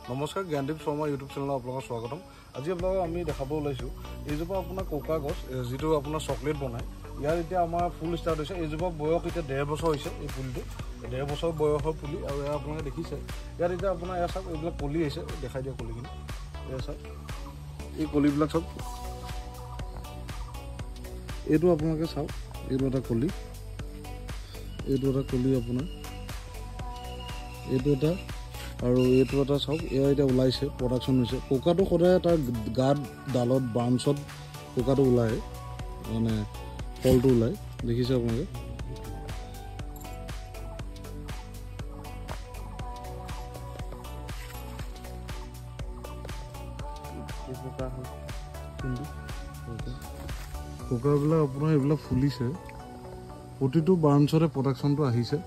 নমস্কাৰ, জ্ঞানদীপ শৰ্মা ইউটিউব চেনেলত আপোনালোকক স্বাগতম। আজি আপোনালোকক আমি দেখাব ওলাইছোঁ এইজোপা আপোনাৰ কোকা গছ, যিটো আপোনাৰ চকলেট বনায়। ইয়াৰ এতিয়া আমাৰ ফুল ষ্টাৰ্ট হৈছে। এইজোপা বয়স এতিয়া 1.5 বছৰ হৈছে। এই পুলিটো 1.5 বছৰ বয়সৰ পুলি, আৰু এয়া আপোনালোকে দেখিছে। ইয়াত এতিয়া আপোনাৰ এয়া চাওক, এইবিলাক কলি আহিছে। দেখাই দিয়া কলিখিনি, এয়া চাওক, এই কলিবিলাক চাওক। এইটো আপোনালোকে চাওক, এইটো এটা কলি, এইটো এটা কলি আপোনাৰ, এইটো এটা, আৰু এইটো এটা চাওক। এয়া এতিয়া ওলাইছে, প্ৰডাকশ্যন হৈছে। কোকাটো সদায় তাৰ গাত, ডালত, ব্ৰাঞ্চত কোকাটো ওলায়, মানে ফলটো ওলায়। দেখিছে আপোনালোকে। কোকাবিলাক আপোনাৰ এইবিলাক ফুলিছে, প্ৰতিটো ব্ৰাঞ্চতে প্ৰডাকশ্যনটো আহিছে।